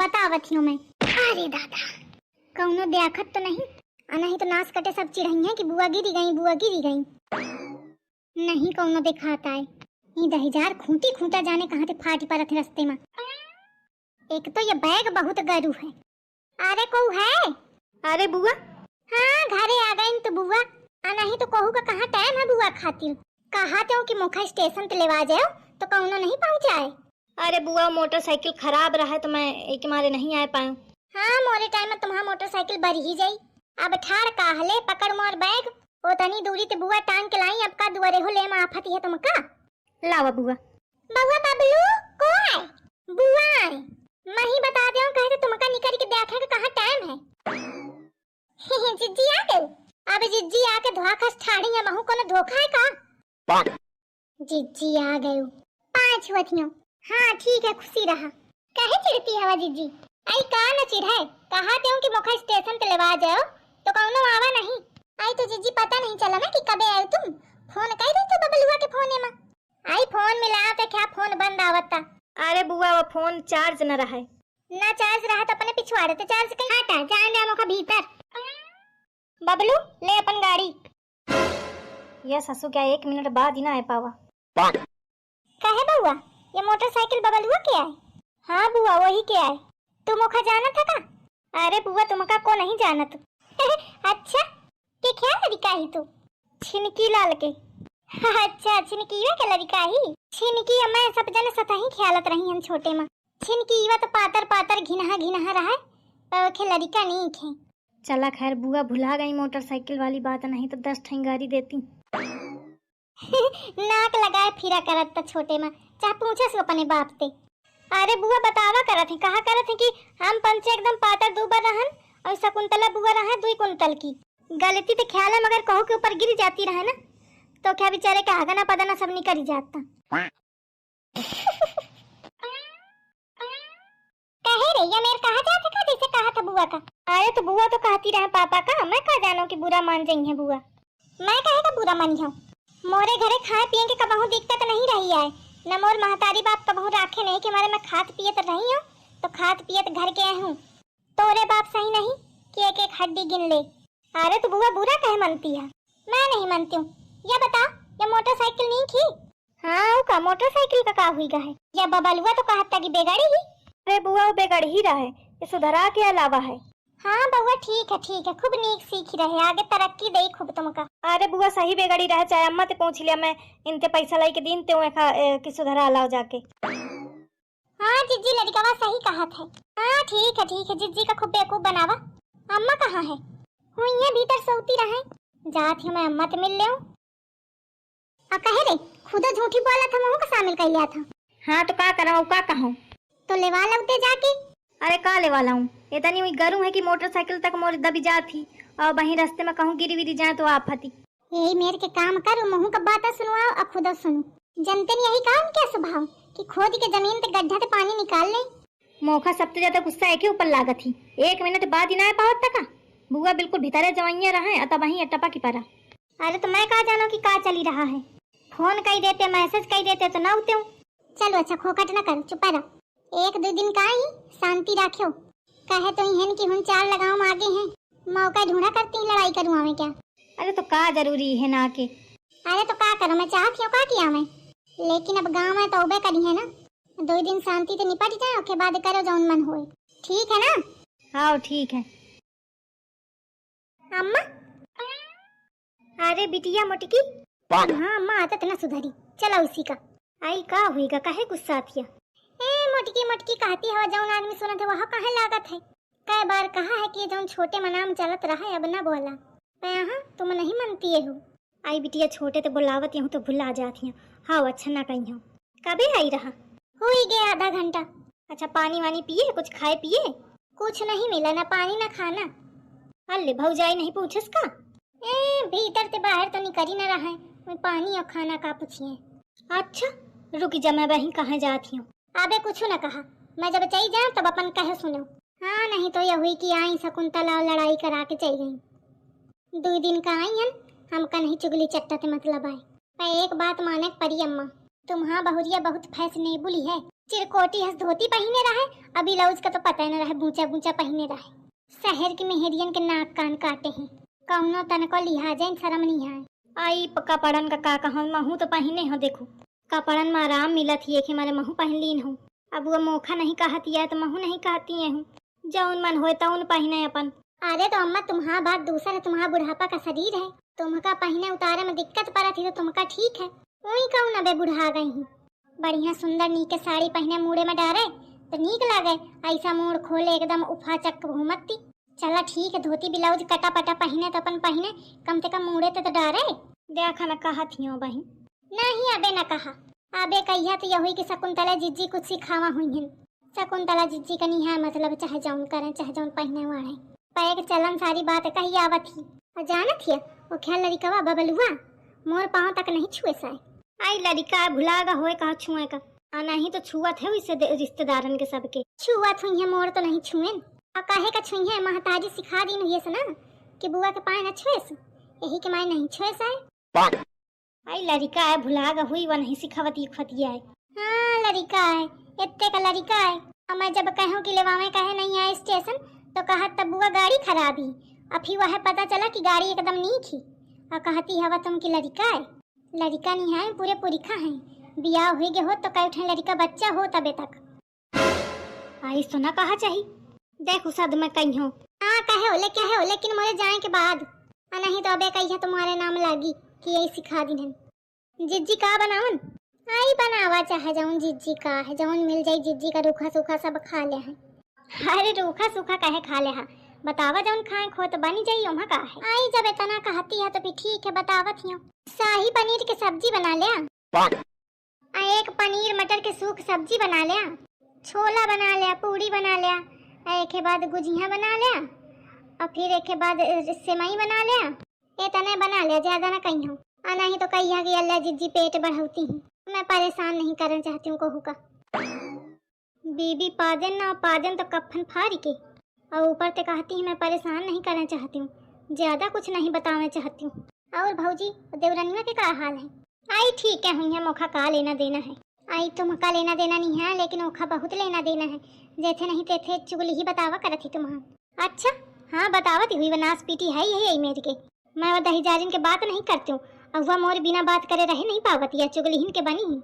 बतावत हूँ मैं। अरे दादा, कौनो देखत तो नहीं, नहीं तो नाश कटे सब चिढ़ई है कि बुआ गिरी गई, बुआ गिरी गई। नहीं कौनो दिखाता है। ये दहिजार खूंटी खूंटा जाने कहाँ से फाटी परत है रास्ते में। एक तो ये बैग बहुत गरू है। अरे को है? अरे बुआ, हाँ घरे आ गई तो बुआ। नहीं तो कहू का कहाँ टाइम है बुआ खातिर। कहा तो कि मुखा स्टेशन ते लेवा जाओ तो कौनो नहीं पहुँचाए। अरे बुआ मोटरसाइकिल खराब रहा है तो मैं एक मारे नहीं आ पाऊँ। हाँ मोरे टाइम में तुम्हारा मोटरसाइकिल बढ़ ही जाई। अब ठाड़ काहले पकड़ मोर बैग ओ तनी दूरी ते बुआ टांग के लाई। अब का दुआरे हो ले में आफत है तुमका। लावा बुआ। बुआ बबलू को है? बुआ है। मैं ही बता दूं कहे तो तुमका निकल के देखे के कहां टाइम है। जिज्जी आ गई। अब जिज्जी आके धोखा ठाड़ी है महू कोनो धोखा है का? जिज्जी आ गई। 5 वथियों। हाँ ठीक है खुशी रहा। कहे चिढ़ती हवा जिज्जी? आई का न चिढ़े। कहा दूं कि मुखा स्टेशन पे लेवा जाओ तो कौनो आवा नहीं। आई तो जिज्जी पता नहीं चला ना कि कबे आए तुम। फोन कर रही तो बबलुआ के फोन में। आई फोन मिला तो क्या फोन बंद आवता। अरे बुआ वो फोन चार्ज न रहा है। ना चार्ज रहा तो अपने पिछवाड़े तो चार्ज कहीं हटा जान दे मुखा भीतर। बबलू ले अपन गाड़ी। यह ससु क्या 1 मिनट बाद ही ना आ पावा। कहे बुआ ये मोटरसाइकिल बबलुआ के आए? हाँ बुआ वही के आए। तुम मुखा जाना था का? अरे बुआ तुमका को नहीं जानत। अच्छा के क्या लड़का ही तू? छिनकी लाल के। अच्छा छिनकीवा के लड़का ही। छिनकी मैं सब जने सतही ख्यालत रही हम छोटे में। छिनकीवा तो पातर पातर घिनहा घिनहा रहा पर के लड़का नहीं खे। चला खैर बुआ भुला गई मोटरसाइकिल वाली बात, नहीं तो 10 ठेंग गाड़ी देती। नाक लगाए फिरा करत त छोटे में चाहे पूछे से अपने बाप से। अरे बुआ बतावा करत है कहा करत है कि हम पंचे एकदम पातर दूबर रहन और शकुंतला बुआ रहा 2 कुंतल की। गलती तो ख्याल है मगर कहू के ऊपर गिर जाती रहे ना तो क्या बेचारे का आगना पदना सब निकल जाता। कहे रे ये मेरे कहा जाता का जैसे कहा था बुआ का। अरे तो बुआ तो कहती रहे पापा का, मैं कहा जानो कि बुरा मान जाई है बुआ। मैं कहे का बुरा मानी हूं। मोरे घरे खाए पिए के कबहू दिक्कत नहीं रही है। न मोर महतारी बाप कबहू राखे नहीं कि हमारे मैं खात पियत रही हूं तो खात पियत घर के आई हूं। तोरे बाप सही नहीं कि एक एक हड्डी गिन ले। अरे तो बुआ बुरा कहे मनती है? मैं नहीं मानती हूँ। ये बता ये मोटरसाइकिल नहीं थी? हाँ का मोटरसाइकिल का हुई है? या बबलुआ तो कहता कि बेगाड़ी ही। अरे बुआ वो बेगाड़ी ही रहा है, ये सुधरा के अलावा है। हाँ बउआ ठीक है खूब नीक सीख रहे आगे तरक्की दे खूब तुमका। अरे बुआ सही बेगाड़ी रहा चाहे अम्मा ते पूछ लिया मैं इनते पैसा लाई के दिन ते कि सुधरा लाओ जाके। हाँ जिज्जी लड़का सही कहा था। हाँ ठीक है जिज्जी का खूब बेवकूफ बनावा। अम्मा कहाँ है? हुई है भीतर सोती रहे। जात है मैं अम्मा ते मिल ले। कहे रे खुदा झूठी बोला था मुंह का शामिल कर लिया था। हाँ तो का कराऊं का कहूं? तो लेवा लगते जाके। अरे का ले वाला हूँ इतनी हुई गरू है कि मोटरसाइकिल तक मोर दबी जाती और वहीं रास्ते में कहूँ गिरी विरी जाए तो आफती। यही मेरे के काम कर मुंह का बात सुनवाओ और खुद सुनो। जनते ने यही काम क्या स्वभाव कि खोद के जमीन पे गड्ढा से पानी निकाल ले। मौका सबसे ज्यादा गुस्सा एक ही ऊपर लागत थी। 1 मिनट बाद ही ना पावत तक बुआ बिल्कुल भीतरे जवाइया रहा तब वहीं अटपा की परा। अरे तो मैं कहा जानो कि का चली रहा है। फोन कही देते मैसेज कही देते तो ना उठते हूँ। चलो अच्छा खोखट न कर चुप रह। 1-2 दिन का ही शांति रखो। कहे तो ही कि हम 4 लगाओ आगे हैं मौका ढूंढा करती लड़ाई करूँ मैं क्या? अरे तो का जरूरी है ना के? अरे तो का करूँ मैं चाहती हूँ का किया मैं। लेकिन अब गाँव में तौबे करी है ना 2 दिन शांति तो निपट जाए उसके बाद करो जौन मन होए। ठीक है ना? हाँ ठीक है। अम्मा अरे बिटिया मोटकी। हाँ अम्मा आदत ना सुधरी। चलो इसी का आई का हुईगा काहे गुस्सा थिया? मोटकी मोटकी कहती है जौन आदमी सुनत है वह काहे लागत है। कई बार कहा है कि जौन छोटे में नाम चलत रहा है अब ना बोला। हाँ तुम नहीं मानती हो। आई बिटिया छोटे तो बुलावत हूँ तो भुला जाती हूँ। हाँ अच्छा ना कही हूँ। कभी आई रहा? हो ही गया आधा घंटा। अच्छा पानी वानी पिए कुछ खाए पिए? कुछ नहीं मिला ना पानी ना खाना। अल्ले भौजाई नहीं पूछस का? भीतर से बाहर तो निकल ही ना रहा है। मैं पानी और खाना का पूछिए। अच्छा रुक जा मैं वहीं कहाँ जाती हूँ। अबे कुछ न कहा मैं जब चली जाऊँ तब अपन कहे सुनो। हाँ नहीं तो यह हुई कि आई शकुंतला लड़ाई करा के चली गई। 2 दिन का आई हैं हमका नहीं चुगली चट्टा थे मतलब आए। पर एक बात माने परी अम्मा तुम्हारा बहुरिया बहुत फैशनेबल है। चिरकोटी हस धोती पहने रहे, अभी ब्लाउज का तो पता ही न रहे, बूचा बूचा पहने रहे। शहर के मेहरियन के नाक कान काटे हैं, कौनो तन को लिहाजा शर्म नहीं है। आई कपड़न का कहूँ महू तो पहने हो, देखो कपड़न में आराम मिलत ही कि मारे महू पहन लीन हूँ। अब वो मोखा नहीं कहती है तो महू नहीं कहती है हूँ, जौन मन होए तौन पहने अपन। अरे तो अम्मा तुम्हारा बात दूसरा है, तुम्हारा बुढ़ापा का शरीर है, तुमका पहने उतारे में दिक्कत पड़ा थी तो तुमका ठीक है। वही कहूँ न बे बुढ़ा गई हूँ, बढ़िया सुंदर नीके साड़ी पहने मुड़े में डारे तो नीक लागे, ऐसा मोड़ खोले एकदम उफा चक घूमती। चला ठीक है, धोती ब्लाउज कटा पटा पहने तो अपन पहने, कम से कम मुड़े तो डारे। देखा न कहा थी बहन। नहीं अबे न कहा, अबे कहिया तो यही कि शकुंतला जीजी कुछ सिखावा हुई हैं। शकुंतला जीजी का नहीं है मतलब, चाहे जौन करें चाहे जौन पहने वाले पैक चलन सारी बात कही आवत ही। और जानत हिया वो ख्याल लड़िकवा बबलुआ मोर पाँव तक नहीं छुए साए। आई लड़का भुलागा होए कहा छुए का, और नहीं तो छुअत है इसे रिश्तेदारन के सबके। छुअत हुई है मोर तो नहीं छुए, और काहे का छुई है, महताजी सिखा दी हुई है ना कि बुआ के पाए न छुएस, यही के माय नहीं छुए साए। आई लड़का है भुलागा हुई, वह नहीं सिखावती खतिया है। हाँ लड़का है, इतने का लड़का है। और मैं जब कहूँ कि लेवावे कहे नहीं आए स्टेशन तो कहा तब बुआ गाड़ी खराब ही, अब फिर वह पता चला कि गाड़ी एकदम नीक ही, और कहती हवा तुम की लड़का है। लड़का नहीं है, पूरे पुरिखा है, बियाह हुई गे हो तो कई उठे लड़का बच्चा हो तबे तक। आई सुना कहा चाहिए, देखो सद में कही हो। हाँ कहे हो लेकिन मोरे जाए के बाद, और नहीं तो अबे कही तुम्हारे नाम लागी कि यही सिखा दी है। जिज्जी का बनावन आई बनावा चाहे जाऊन जिज्जी का है, जौन मिल जाई जिज्जी का रूखा सूखा सब खा ले है। अरे रूखा सूखा कहे खा ले हा, बतावा जौन खाए खो तो बनी जाई ओमा का है। आई जब इतना कहती है तो फिर ठीक है बतावत ही। शाही पनीर की सब्जी बना लिया, एक पनीर मटर के सूख सब्जी बना लिया, छोला बना लिया, पूड़ी बना लिया, एक के बाद गुजिया बना लिया, और फिर एक के बाद सेवई बना लिया। इतने बना लिया, ज्यादा ना कहीं हो। नहीं तो कही कि अल्लाह जिज्जी पेट बढ़ाती हूँ, मैं परेशान नहीं करना चाहती हूँ कहू का। बीबी पाजन ना पाजन तो कफन फारी के, और ऊपर से कहती है मैं परेशान नहीं करना चाहती हूँ, ज्यादा कुछ नहीं बताना चाहती हूँ। और भौजी देवरनिया के क्या हाल है? आई ठीक है हुई है, मौका का लेना देना है। आई तुम का लेना देना नहीं है, लेकिन ओखा बहुत लेना देना है, जैसे नहीं तेथे चुगली ही बतावा करत थी तुम्हारा। अच्छा हाँ बतावत हुई, बनास पीटी है यही मेरे के, मैं वो दही जारिन के बात नहीं करती हूँ, और वह मोर बिना बात करे रहे नहीं पावती है, चुगली के बनी ही।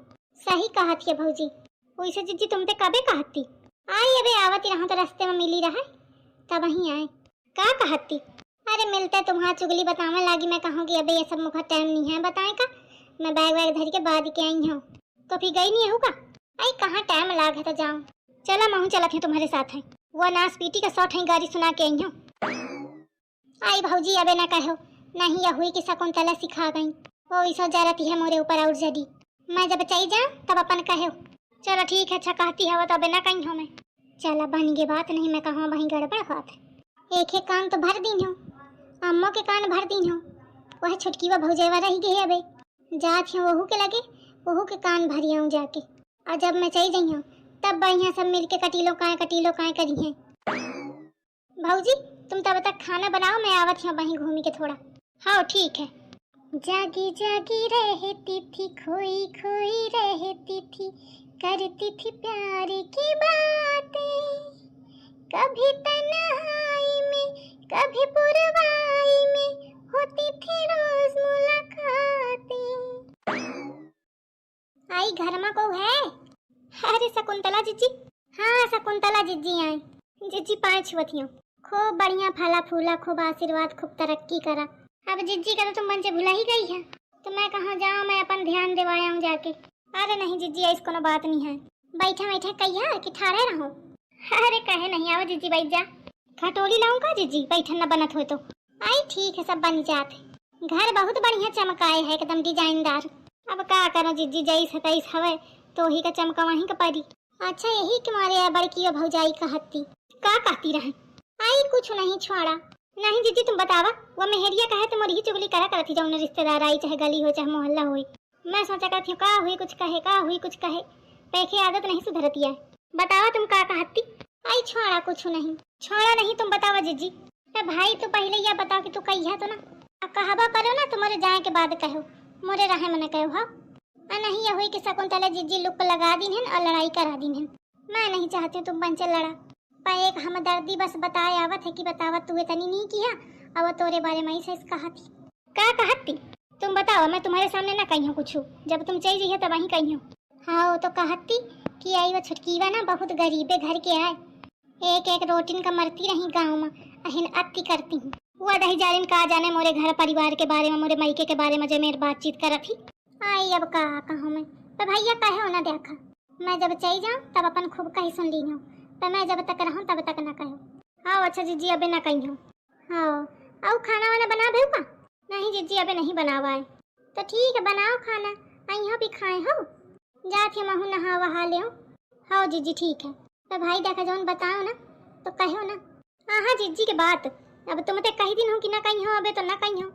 सही कहा थी भौजी, वैसे जिज्जी तुम ते कबे कहती? आई अबे आवती रहा तो रास्ते में मिली रहा तब वहीं आए। का कहती? अरे मिलते तुम्हारा चुगली बताने लगी, मैं कहूँगी अबे ये सब मुखा टाइम नहीं है बताए का, मैं बैग वैग धर के बाद के आई हूँ। तो फिर गई नहीं होगा? आई कहाँ टाइम लाग है तो जाऊँ। चला महू चलत है तुम्हारे साथ है, वो नास पीटी का शॉट है गाड़ी सुना के आई हूँ। आई भौजी अबे न कहो, नहीं यह हुई कि शकुंतला सिखा गई, वो इस जरती है मोरे ऊपर और जड़ी, मैं जब चाहिए जाऊँ तब अपन कहो। चलो ठीक है, अच्छा कहती है वो तो अबे न कहीं हूँ मैं। चला बन गई बात, नहीं मैं कहूँ वहीं गड़बड़ बात है। एक एक कान तो भर दी हूँ, अम्मो के कान भर दी हूँ, वह छुटकी व भौजेवा रही गई अबे, जात हूँ वहू के लगे वहू के कान भरी हूँ जाके, और जब मैं चाहिए जाई हूँ तब बढ़िया सब मिल के कटीलो काय करी हैं। भौजी तुम तब तक खाना बनाओ, मैं आवत हूँ वहीं घूमी के थोड़ा। हाँ ठीक है। जागी जागी रहती थी, खोई खोई रहती थी, करती थी प्यार की बातें, कभी तन्हाई में कभी पुरवाई में होती थी रोज मुलाकातें। आई घर में को है? अरे शकुंतला जीजी। हाँ शकुंतला जीजी आई। जीजी पाँच छुअतियों, खूब बढ़िया फला फूला, खूब आशीर्वाद, खूब तरक्की करा। अब जिज्जी का तो तुम मन से भुला ही गई है, तो मैं कहाँ जाऊँ, मैं अपन ध्यान दिवाया हूँ जाके। अरे नहीं जीजी ऐसा कोनो बात नहीं है, बैठे बैठे कहिया कि ठाड़े रहो। अरे कहे नहीं, आओ जीजी बैठ जा। खटोली लाऊं का जीजी, बैठन न बनत हो तो? आई ठीक है सब बन जाते, घर बहुत बढ़िया चमकाए है एकदम डिजाइनदार। अब का करो जीजी, जैस तैस हवे तो ही का चमका वहीं का पड़ी। अच्छा यही कि मारे बड़की भौजाई कहती का कहती रहे? आई कुछ नहीं छोड़ा। नहीं जीजी तुम बतावा, वो मेहरिया कहे तो मोरी ही चुगली करा करती, जौन रिश्तेदार आई चाहे गली हो चाहे मोहल्ला हो। मैं सोचा करती हूँ का हुई कुछ कहे, का हुई कुछ कहे, पैखे आदत नहीं सुधरती है। बतावा तुम का कहती? आई छोड़ा कुछ नहीं। छोड़ा नहीं तुम बतावा जीजी। भाई तो पहले यह बताओ कि तू कही है तो ना कहबा करो ना, तुम्हारे जाए के बाद कहो, मोरे रहे मने कहो। हाँ नहीं ये हुई कि शकुंतला जीजी लुक लगा दी है और लड़ाई करा दी है। मैं नहीं चाहती हूँ तुम पंचर लड़ा, पर एक हमदर्दी बस बताए आवत है कि बतावत तू तनी नहीं किया, अब तोरे बारे में ही से कहा थी। का कहत थी? तुम बताओ, मैं तुम्हारे सामने ना कही हूँ कुछ, जब तुम चाहिए तब वहीं कही हूँ। हाँ वो तो कहती कि आई वो छुटकीवा ना बहुत गरीबे घर के आए, एक एक रोटिन का मरती रही गाँव में, अहिन अति करती हूँ। वो दही जारिन का जाने मोरे घर परिवार के बारे में, मोरे मायके के बारे में जो मेरी बातचीत कर थी। आई अब कहा कहूँ मैं, पर भैया कहे हो ना देखा, मैं जब चली जाऊँ तब अपन खूब कही सुन ली हूँ, पर मैं जब तक रहूँ तब तक ना कहो। हाँ अच्छा जीजी अबे ना कही हूँ। हाँ और खाना वाना बना भेऊँ? नहीं जीजी अबे नहीं बनावा है। तो ठीक है बनाओ खाना, यहाँ भी खाए हो, जाती महू नहा वहा ले। हाँ जीजी ठीक है, तो भाई देखा जौन बताओ ना तो कहो ना। हाँ जीजी के बात, अब तुम तो कही दिन हो कि ना कही हो, अबे तो ना कही हो।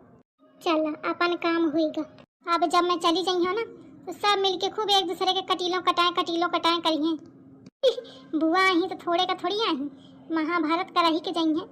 चल अपन काम हुईगा, अब जब मैं चली जाई हो ना तो सब मिलके खूब एक दूसरे के कटीलों कटाएं करिए। बुआ आई तो थोड़े का थोड़ी आई, महाभारत का रही के जाइए।